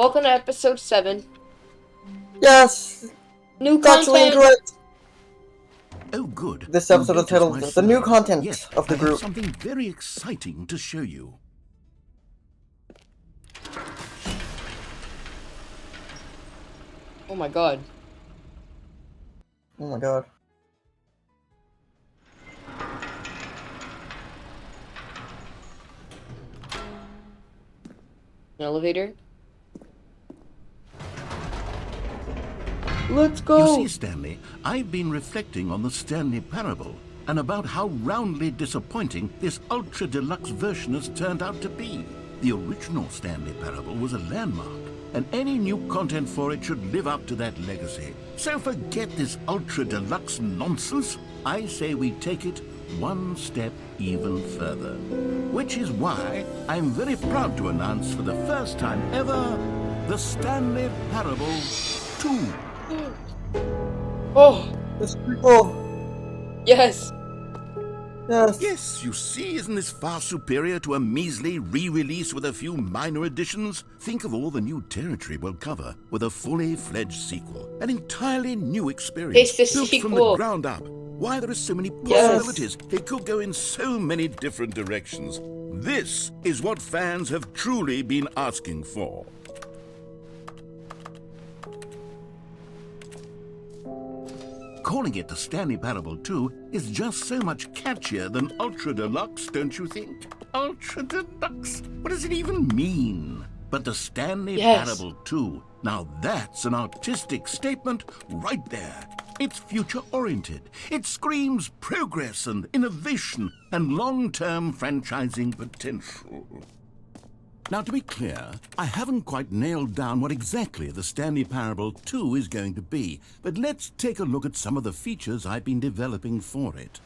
Welcome to episode 7. Yes! New Factually content! incorrect! Oh, good. This You episode is noticed titled my The slide. New Content Yes, of the I Group. have something very exciting to show you. Oh my god. Oh my god. An elevator? Let's go! You see, Stanley, I've been reflecting on the Stanley Parable and about how roundly disappointing this ultra-deluxe version has turned out to be. The original Stanley Parable was a landmark, and any new content for it should live up to that legacy. So forget this ultra-deluxe nonsense. I say we take it one step even further. Which is why I'm very proud to announce for the first time ever, the Stanley Parable 2. Oh! This prequel! Yes! Yes! Yes, you see, isn't this far superior to a measly re-release with a few minor additions? Think of all the new territory we'll cover with a fully fledged sequel. An entirely new experience, It's the built from the sequel. ground up. Why, there are so many Yes. possibilities. It could go in so many different directions. This is what fans have truly been asking for. Calling it the Stanley Parable 2 is just so much catchier than Ultra Deluxe, don't you think? Ultra Deluxe? What does it even mean? But the Stanley Yes. Parable 2, now that's an artistic statement right there. It's future-oriented. It screams progress and innovation and long-term franchising potential. Now, to be clear, I haven't quite nailed down what exactly the Stanley Parable 2 is going to be, but let's take a look at some of the features I've been developing for it.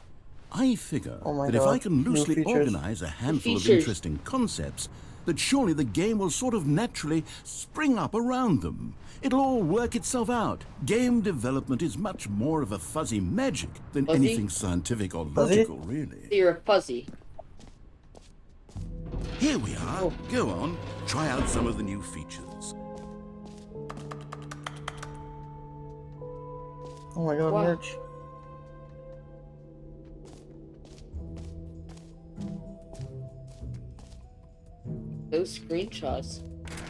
I figure Oh my that if I God, can new loosely features. organize a handful of features. interesting concepts, that surely the game will sort of naturally spring up around them. It'll all work itself out. Game development is much more of a fuzzy magic than Fuzzy? anything scientific or Fuzzy? logical, really. You're a fuzzy. Here we are. Oh. Go on, try out some of the new features. Oh my god, Wow. merch. Those screenshots.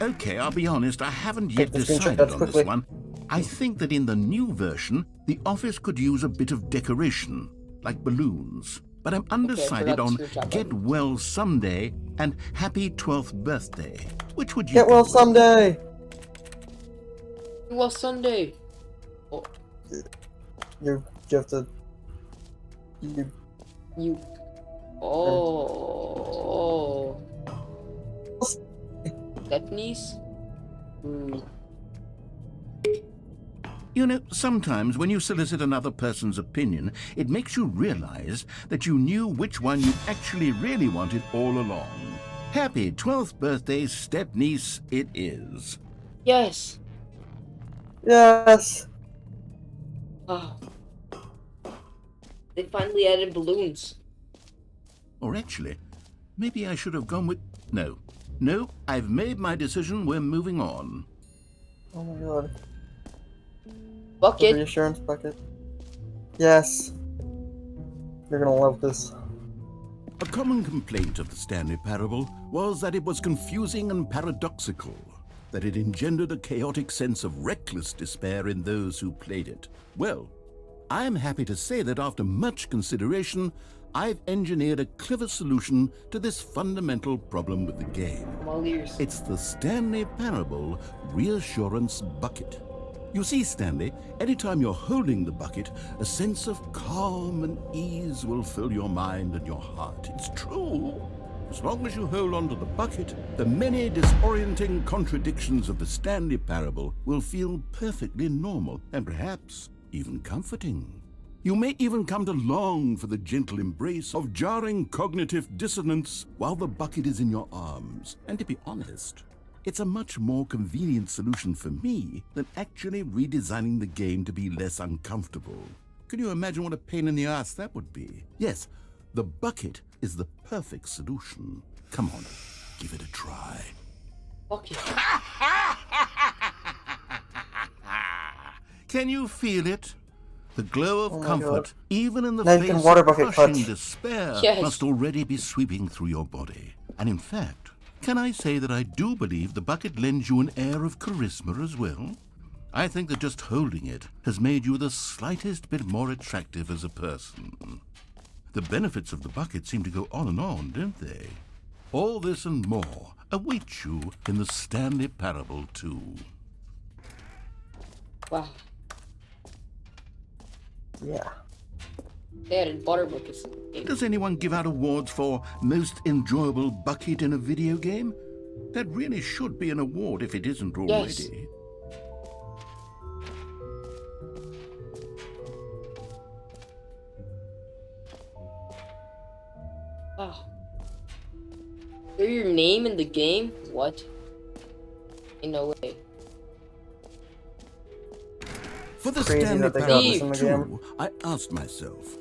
Okay, I'll be honest, I haven't Take yet the decided screenshots on quickly. this one. I think that in the new version, the office could use a bit of decoration, like balloons. But I'm undecided forgot the on screenshot Get button. Well Someday and Happy 12th Birthday. Which would you Get go well with? someday! Well, Sunday. Oh, You have to... You... you. Oh. Stepnies? You know, sometimes when you solicit another person's opinion, it makes you realize that you knew which one you actually really wanted all along. Happy 12th birthday, step-niece it is. Yes. Yes! Oh. They finally added balloons. Or actually, maybe I should have gone with... No, I've made my decision, we're moving on. Oh my god. The Bucket. reassurance bucket. Yes! You're gonna love this. A common complaint of the Stanley Parable was that it was confusing and paradoxical, that it engendered a chaotic sense of reckless despair in those who played it. Well, I'm happy to say that after much consideration, I've engineered a clever solution to this fundamental problem with the game. I'm all ears. It's the Stanley Parable Reassurance Bucket. You see, Stanley, anytime you're holding the bucket, a sense of calm and ease will fill your mind and your heart. It's true. As long as you hold on to the bucket, the many disorienting contradictions of the Stanley Parable will feel perfectly normal and perhaps even comforting. You may even come to long for the gentle embrace of jarring cognitive dissonance while the bucket is in your arms. And to be honest, it's a much more convenient solution for me than actually redesigning the game to be less uncomfortable. Can you imagine what a pain in the ass that would be? Yes, the bucket is the perfect solution. Come on, give it a try. Bucket. Can you feel it? The glow of Oh my comfort, God. even in the Now you face can water of bucket crushing clutch. despair, Yes. must already be sweeping through your body. And in fact, can I say that I do believe the bucket lends you an air of charisma as well? I think that just holding it has made you the slightest bit more attractive as a person. The benefits of the bucket seem to go on, don't they? All this and more await you in the Stanley Parable 2. Wow. Yeah. They added water buckets. Does anyone give out awards for most enjoyable bucket in a video game? That really should be an award if it isn't already. Yes. Wow. Hear your name in the game? What? Ain't no way. For the Crazy Stanley that they got this Parable in the 2, game. I asked myself,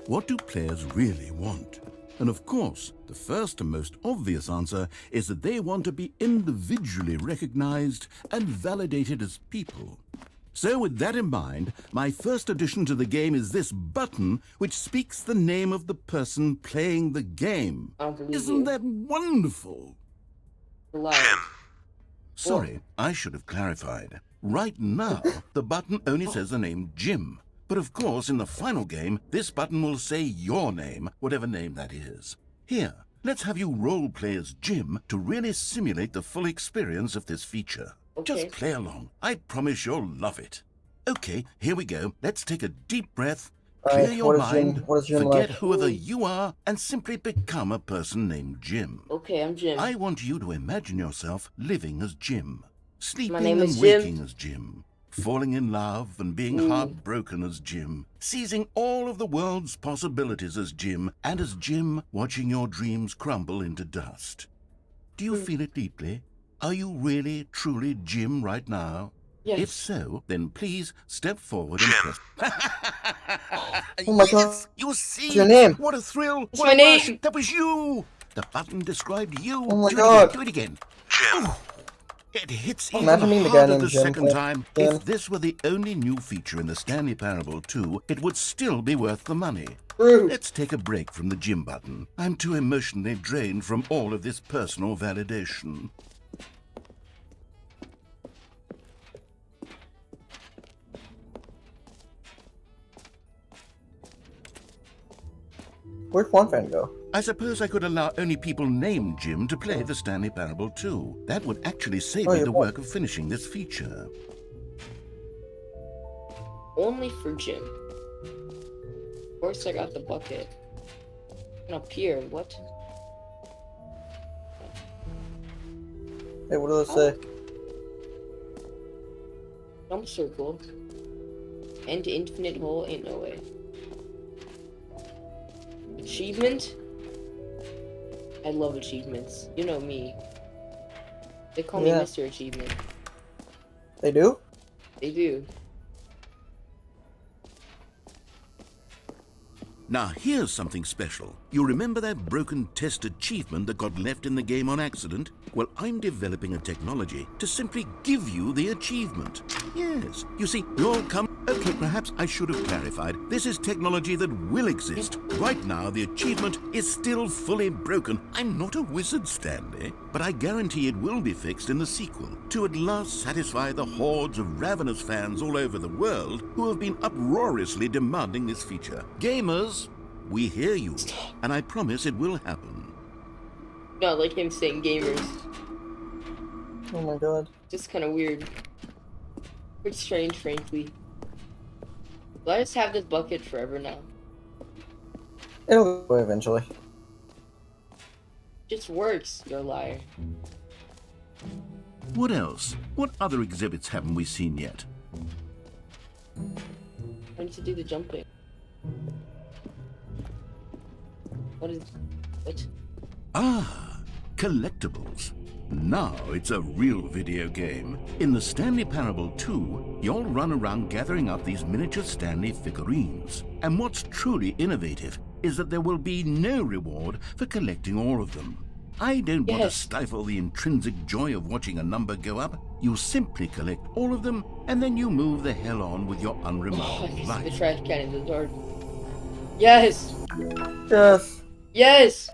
what do players really want? And of course, the first and most obvious answer is that they want to be individually recognized and validated as people. So with that in mind, my first addition to the game is this button which speaks the name of the person playing the game. I don't believe Isn't you. that wonderful? Jim. Sorry, I should have clarified. Right now, the button only says the name Jim. But of course, in the final game, this button will say your name, whatever name that is. Here, let's have you role-play as Jim to really simulate the full experience of this feature. Okay. Just play along. I promise you'll love it. Okay, here we go. Let's take a deep breath, clear Alright, your what is Jim- mind, what is Jim forget like? whoever you are, and simply become a person named Jim. Okay, I'm Jim. I want you to imagine yourself living as Jim, sleeping name and is Jim. waking as Jim, falling in love and being heartbroken as Jim, seizing all of the world's possibilities as Jim, and as Jim watching your dreams crumble into dust. Do you feel it deeply? Are you really, truly Jim right now? Yes. If so, then please step forward and press. Oh my God. You see? What's your name? What a thrill! What's What my a rush! name? That was you! The button described you. Oh my do God. Do it again. Jim. It hits even Imagine being the guy harder named the Jim. second time. Jim. If this were the only new feature in the Stanley Parable 2, it would still be worth the money. True. Let's take a break from the Jim button. I'm too emotionally drained from all of this personal validation. Where'd Fan go? I suppose I could allow only people named Jim to play the Stanley Parable 2. That would actually save me you're the right. work of finishing this feature. Only for Jim. Of course I got the bucket. And up here, what? Hey, what does it say? Jump circle. End to infinite hole, ain't no way. Achievement? I love achievements. You know me. They call me Yeah. Mr. Achievement. They do? They do. Now here's something special. You remember that broken test achievement that got left in the game on accident? Well, I'm developing a technology to simply give you the achievement. Yes, you see, you'll come... Okay, perhaps I should have clarified. This is technology that will exist. Right now, the achievement is still fully broken. I'm not a wizard, Stanley, but I guarantee it will be fixed in the sequel to at last satisfy the hordes of ravenous fans all over the world who have been uproariously demanding this feature. Gamers, we hear you, and I promise it will happen. Not like him saying gamers. Oh my God. Just kind of weird. It's strange, frankly. Will I just have this bucket forever now? It'll go away eventually. Just works, you're a liar. What else? What other exhibits haven't we seen yet? I need to do the jumping. What is... What? Ah, collectibles. Now it's a real video game. In the Stanley Parable 2, you'll run around gathering up these miniature Stanley figurines. And what's truly innovative is that there will be no reward for collecting all of them. I don't want to Yes. stifle the intrinsic joy of watching a number go up. You simply collect all of them, and then you move the hell on with your Oh, unremarkable the life. trash can in the dark. Yes! Yes. Yes!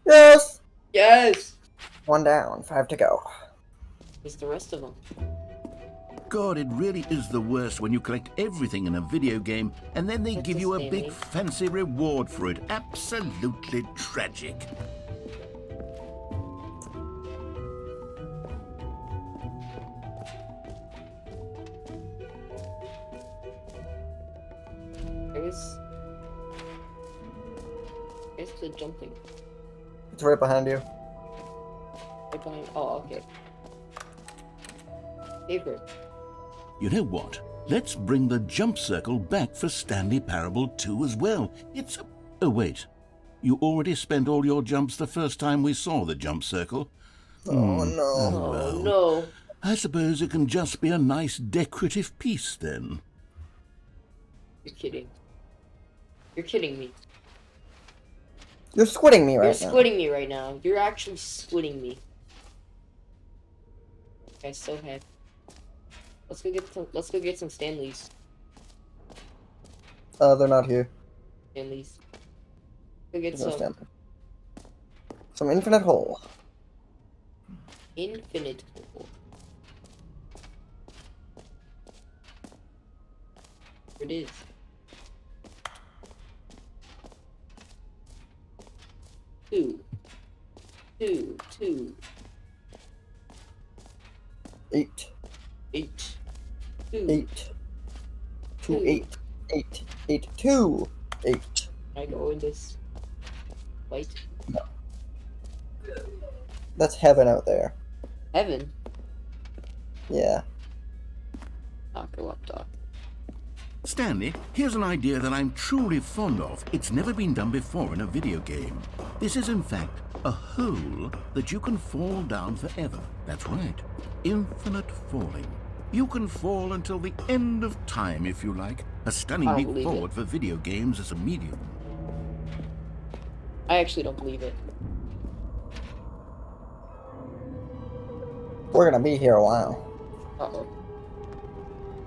Yes. Yes! 1 down, 5 to go. It's the rest of them. God, it really is the worst when you collect everything in a video game and then they That's give a you a Stanley. big fancy reward for it. Absolutely tragic. Where's the jumping? It's right behind you. Right behind. Oh, okay. Favorite. You know what? Let's bring the jump circle back for Stanley Parable 2 as well. It's a... Oh, wait. You already spent all your jumps the first time we saw the jump circle. Oh no. Oh, well. no. I suppose it can just be a nice decorative piece then. You're kidding. You're kidding me. You're squidding me You're right now. squidding me right now. You're actually squidding me. I'm so happy. Let's go get some Stanleys. They're not here. Stanleys. Go get There's no some Stanley. Some infinite hole. infinite hole. Here it is. Two. 8. 8. 2. 8. 2, Two. 8. 8. 8. 2. 8. I go in this white That's heaven out there. heaven. Yeah. I'll go up, Doc. Stanley, here's an idea that I'm truly fond of. It's never been done before in a video game. This is, in fact, a hole that you can fall down forever. That's right. Infinite falling. You can fall until the end of time, if you like. A stunning I leap believe forward for video games as a medium. I actually don't believe it. We're gonna be here a while. Uh-oh.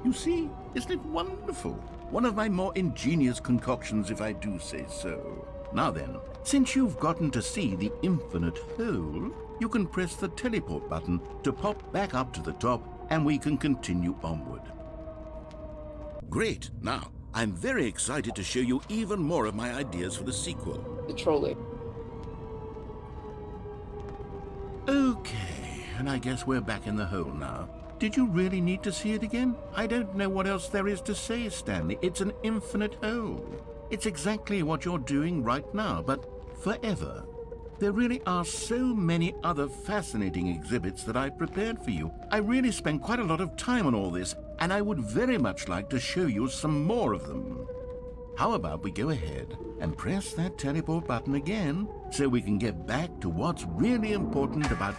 You see, isn't it wonderful? One of my more ingenious concoctions, if I do say so. Now then, since you've gotten to see the infinite hole, you can press the teleport button to pop back up to the top, and we can continue onward. Great. Now, I'm very excited to show you even more of my ideas for the sequel. The troller. Okay, and I guess we're back in the hole now. Did you really need to see it again? I don't know what else there is to say, Stanley. It's an infinite hole. It's exactly what you're doing right now, but forever. There really are so many other fascinating exhibits that I prepared for you. I really spent quite a lot of time on all this, and I would very much like to show you some more of them. How about we go ahead and press that teleport button again so we can get back to what's really important about...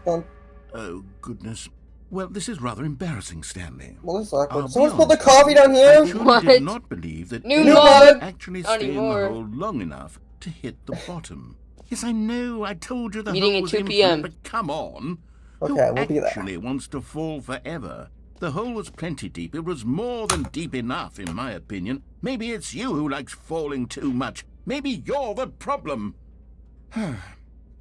Well, Oh, goodness. Well, this is rather embarrassing, Stanley. this is awkward. I'll be Someone's put the honest coffee down I here? truly What? did not believe that New anyone mug! would actually Not stay in the anymore. hole long enough to hit the bottom. Yes, I know. I told you the Meeting hole at was 2 infinite, p.m. but come on. Okay, Who we'll be there. actually wants to fall forever? The hole was plenty deep. It was more than deep enough, in my opinion. Maybe it's you who likes falling too much. Maybe you're the problem.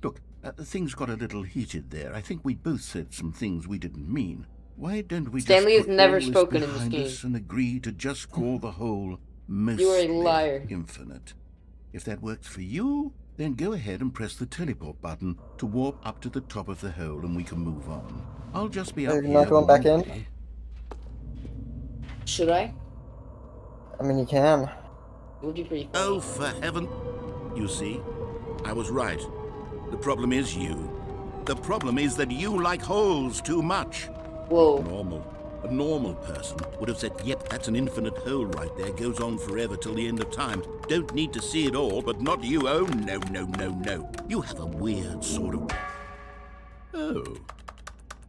Look, things got a little heated there. I think we both said some things we didn't mean. Why don't we Stanley just has put never all this spoken in this behind game. us and agree to just call the hole mostly You are a liar. infinite? If that works for you, then go ahead and press the teleport button to warp up to the top of the hole and we can move on. I'll just be up You're here. not going when back you're in? ready. Should I? I mean, you can. It would be pretty funny. Oh, for heaven. You see, I was right. The problem is you. The problem is that you like holes too much. Whoa. A normal person would have said, yep, that's an infinite hole right there, goes on forever till the end of time. Don't need to see it all, but not you. Oh, no. You have a weird sort of... Oh.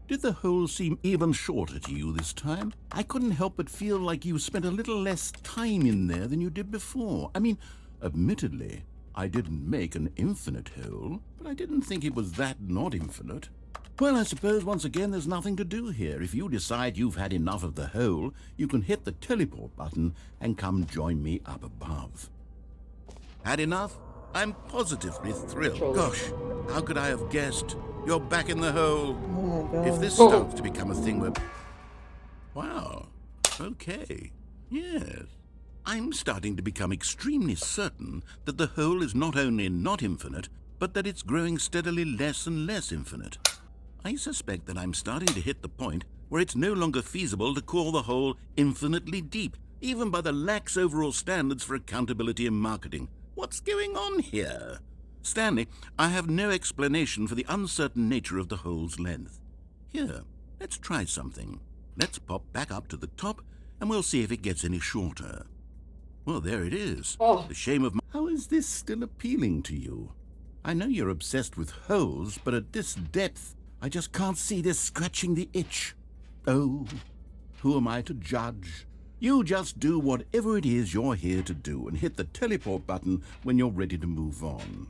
Did the hole seem even shorter to you this time? I couldn't help but feel like you spent a little less time in there than you did before. I mean, admittedly, I didn't make an infinite hole, but I didn't think it was that not infinite. Well, I suppose once again there's nothing to do here. If you decide you've had enough of the hole, you can hit the teleport button and come join me up above. Had enough? I'm positively thrilled. Gosh, how could I have guessed? You're back in the hole. Oh my god. If this starts to become a thing where... Wow. Okay. Yes. I'm starting to become extremely certain that the hole is not only not infinite, but that it's growing steadily less and less infinite. I suspect that I'm starting to hit the point where it's no longer feasible to call the hole infinitely deep, even by the lax overall standards for accountability and marketing. What's going on here? Stanley, I have no explanation for the uncertain nature of the hole's length. Here, let's try something. Let's pop back up to the top, and we'll see if it gets any shorter. Well, there it is. Oh. The shame of my... How is this still appealing to you? I know you're obsessed with holes, but at this depth, I just can't see this scratching the itch. Oh, who am I to judge? You just do whatever it is you're here to do and hit the teleport button when you're ready to move on.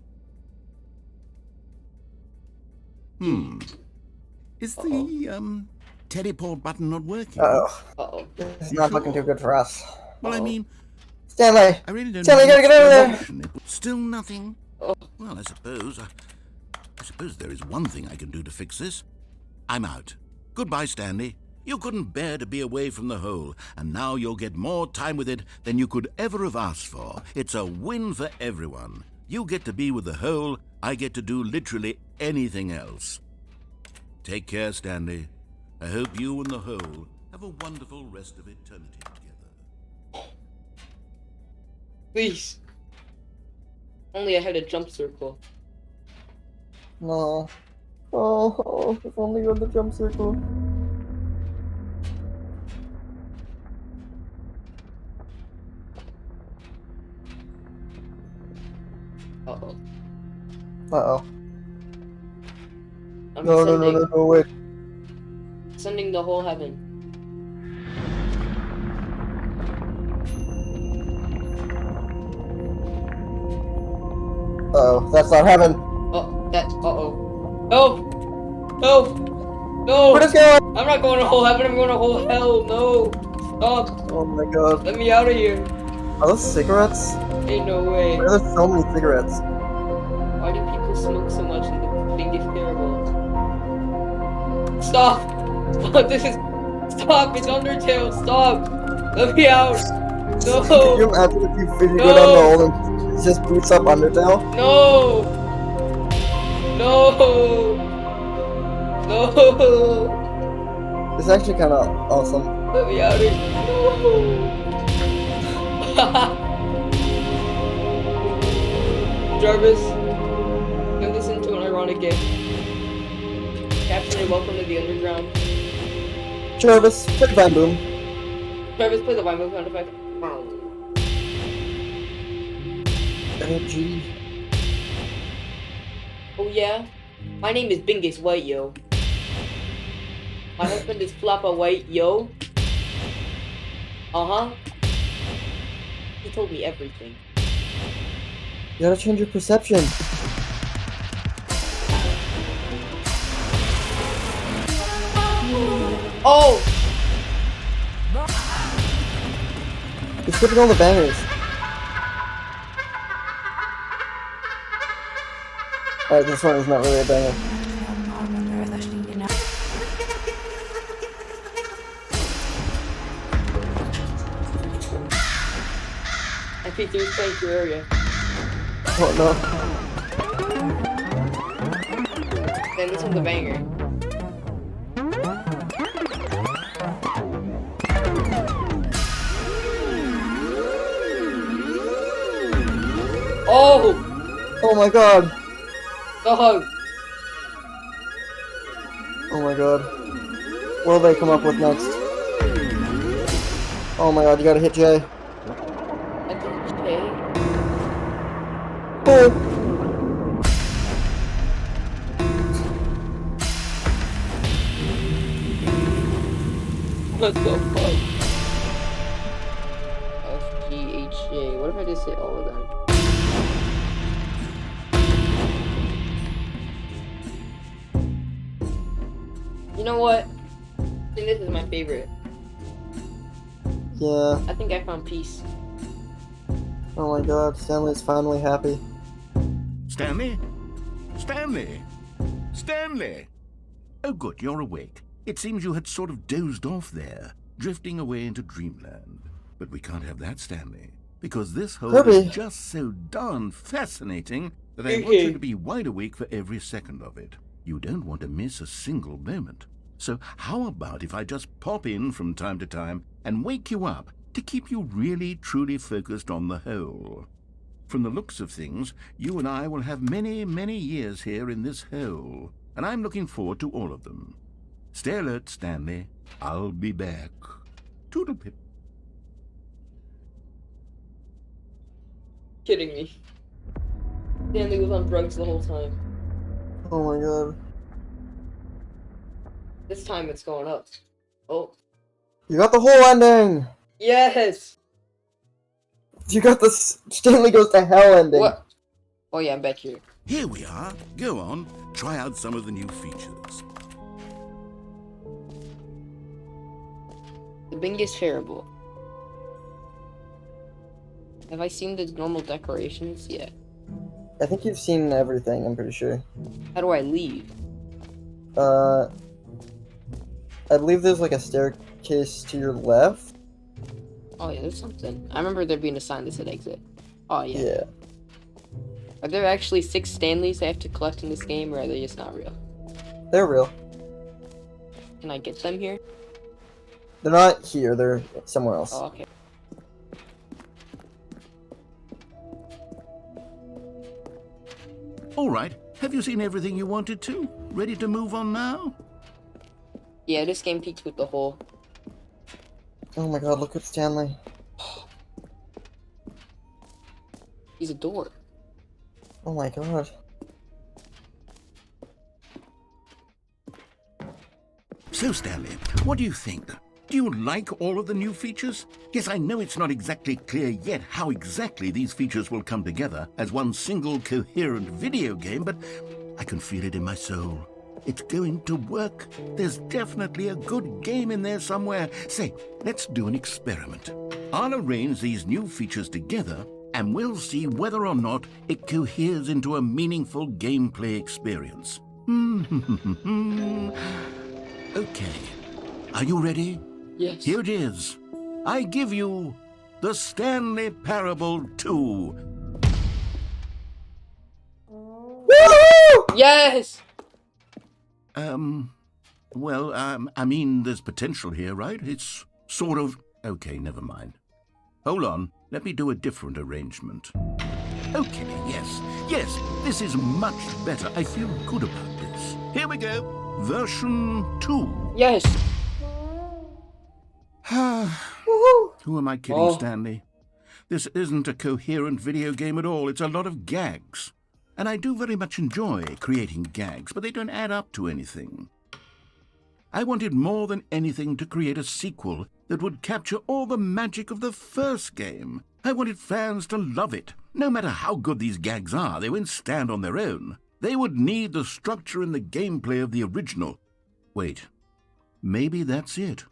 Is the, teleport button not working? Uh-oh. This is not looking too good for us. Well, I mean... Stanley! I really don't Stanley, know you gotta get over there! Still nothing? Well, I suppose there is one thing I can do to fix this. I'm out. Goodbye, Stanley. You couldn't bear to be away from the hole, and now you'll get more time with it than you could ever have asked for. It's a win for everyone. You get to be with the hole, I get to do literally anything else. Take care, Stanley. I hope you and the hole have a wonderful rest of eternity together. Please. Only I had a jump circle. No. Oh, if only you had the jump circle. Uh-oh. Uh-oh. I'm No, wait. Sending the whole heaven. Uh-oh, that's not heaven. Uh-oh. No! No! No! Where's it going? I'm not going to whole heaven, I'm going to whole hell. No! Stop! Oh my god. Let me out of here. Are those cigarettes? Ain't no way. Why are there so many cigarettes? Why do people smoke so much and the thing is terrible? Stop! Stop! This is... Stop! It's Undertale! Stop! Let me out! No! Can you imagine if you go down the hole and it just boots up Undertale? No! No! No! It's actually kind of awesome. Let me out of here! No! Jarvis, you listen to an ironic game. Captain, welcome to the underground. Jarvis, play Vine Boom. Jarvis, play the Vine Boom sound effect. Energy. Oh yeah? My name is Bingus White, yo. My husband is Flappa White, yo. Uh-huh. He told me everything. You gotta change your perception. Oh! You're skipping all the bangers. Alright, this one is not really a banger. I think there's playing through area. Oh no. Then this one's a banger. Oh! Oh my god. Dog! Oh my god. What will they come up with next? Oh my god, you gotta hit Jay. I think Jay. Oh! What the fuck? F, G, H, J. What if I just hit all of them? You know what? I think this is my favorite. Yeah. I think I found peace. Oh my god, Stanley's finally happy. Stanley? Stanley? Stanley! Oh good, you're awake. It seems you had sort of dozed off there, drifting away into dreamland. But we can't have that, Stanley, because this hole Kirby. is just so darn fascinating that I want you to be wide awake for every second of it. You don't want to miss a single moment. So how about if I just pop in from time to time and wake you up to keep you really truly focused on the hole? From the looks of things, you and I will have many, many years here in this hole, and I'm looking forward to all of them. Stay alert, Stanley. I'll be back. Toodlepip. Kidding me. Stanley was on drugs the whole time. Oh my god. This time it's going up. Oh. You got the whole ending! Yes! You got the Stanley Goes to Hell ending. What? Oh yeah, I'm back here. Here we are. Go on. Try out some of the new features. The Bing is terrible. Have I seen the normal decorations? Yeah. I think you've seen everything, I'm pretty sure. How do I leave? I believe there's like a staircase to your left. Oh yeah, there's something. I remember there being a sign that said exit. Oh yeah. Yeah. Are there actually 6 Stanleys I have to collect in this game, or are they just not real? They're real. Can I get them here? They're not here, they're somewhere else. Oh, okay. All right. Have you seen everything you wanted to? Ready to move on now? Yeah, this game peaks with the hole. Oh my god, look at Stanley. He's a door. Oh my god. So, Stanley, what do you think? Do you like all of the new features? Yes, I know it's not exactly clear yet how exactly these features will come together as one single coherent video game, but I can feel it in my soul. It's going to work. There's definitely a good game in there somewhere. Say, let's do an experiment. I'll arrange these new features together, and we'll see whether or not it coheres into a meaningful gameplay experience. Okay. Are you ready? Yes. Here it is. I give you the Stanley Parable 2. Woo! Yes! Well, I mean, there's potential here, right? It's sort of... Okay, never mind. Hold on, let me do a different arrangement. Okay, yes, this is much better. I feel good about this. Here we go. Version 2. Yes! Woohoo! Who am I kidding, Oh. Stanley? This isn't a coherent video game at all. It's a lot of gags. And I do very much enjoy creating gags, but they don't add up to anything. I wanted more than anything to create a sequel that would capture all the magic of the first game. I wanted fans to love it. No matter how good these gags are, they won't stand on their own. They would need the structure and the gameplay of the original. Wait, maybe that's it.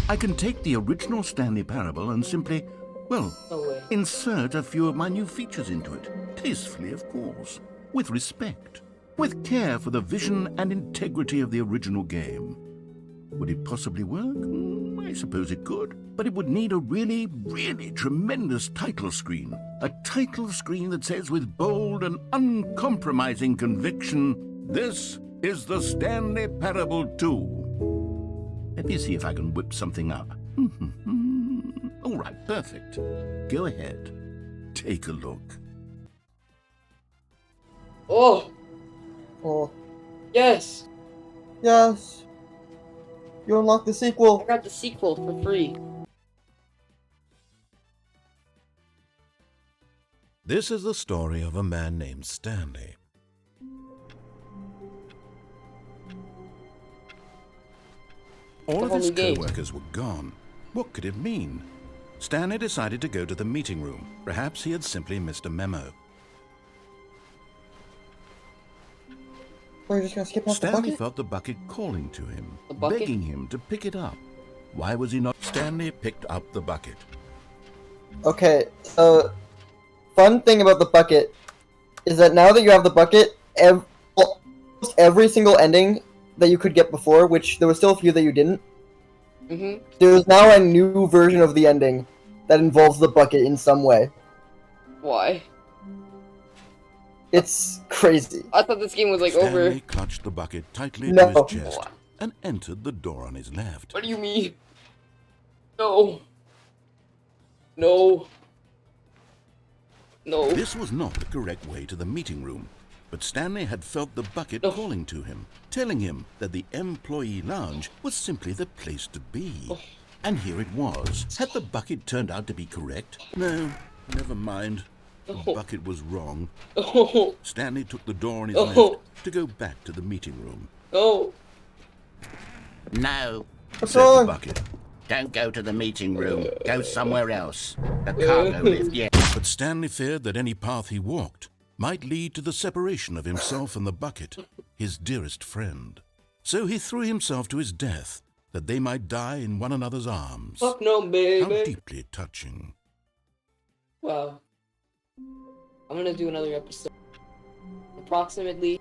I can take the original Stanley Parable and simply, well, No way. insert a few of my new features into it. Tastefully, of course. With respect. With care for the vision and integrity of the original game. Would it possibly work? I suppose it could. But it would need a really, really tremendous title screen. A title screen that says with bold and uncompromising conviction, "This is the Stanley Parable 2. Let me see if I can whip something up. All right, perfect. Go ahead. Take a look. Oh! Oh, Yes! yes. You unlock the I sequel. got the sequel for free. This is the story of a man named Stanley. All of whole his new game. co-workers were gone. What could it mean? Stanley decided to go to the meeting room. Perhaps he had simply missed a memo. Or you're just gonna skip off the Stanley bucket? felt the bucket calling to him, The bucket? begging him to pick it up. Why was he not? Stanley picked up the bucket. Okay, so fun thing about the bucket is that now that you have the bucket, almost every single ending that you could get before, which there was still a few that you didn't, there's now a new version of the ending that involves the bucket in some way. Why? It's crazy. I thought this game was like Stanley over. clutched the bucket tightly No. to his chest What? and entered the door on his left. What do you mean? No. No. No. This was not the correct way to the meeting room, but Stanley had felt the bucket No. calling to him, telling him that the employee lounge was simply the place to be. And here it was. Had the bucket turned out to be correct? No, never mind. The bucket was wrong. Oh. Stanley took the door on his Oh. left to go back to the meeting room. No. No, What's Said the wrong? bucket. don't go to the meeting room. Go somewhere else. The cargo lift, yeah. But Stanley feared that any path he walked might lead to the separation of himself and the bucket, his dearest friend. So he threw himself to his death, that they might die in one another's arms. Fuck no, How baby. deeply touching. Wow. I'm gonna do another episode. Approximately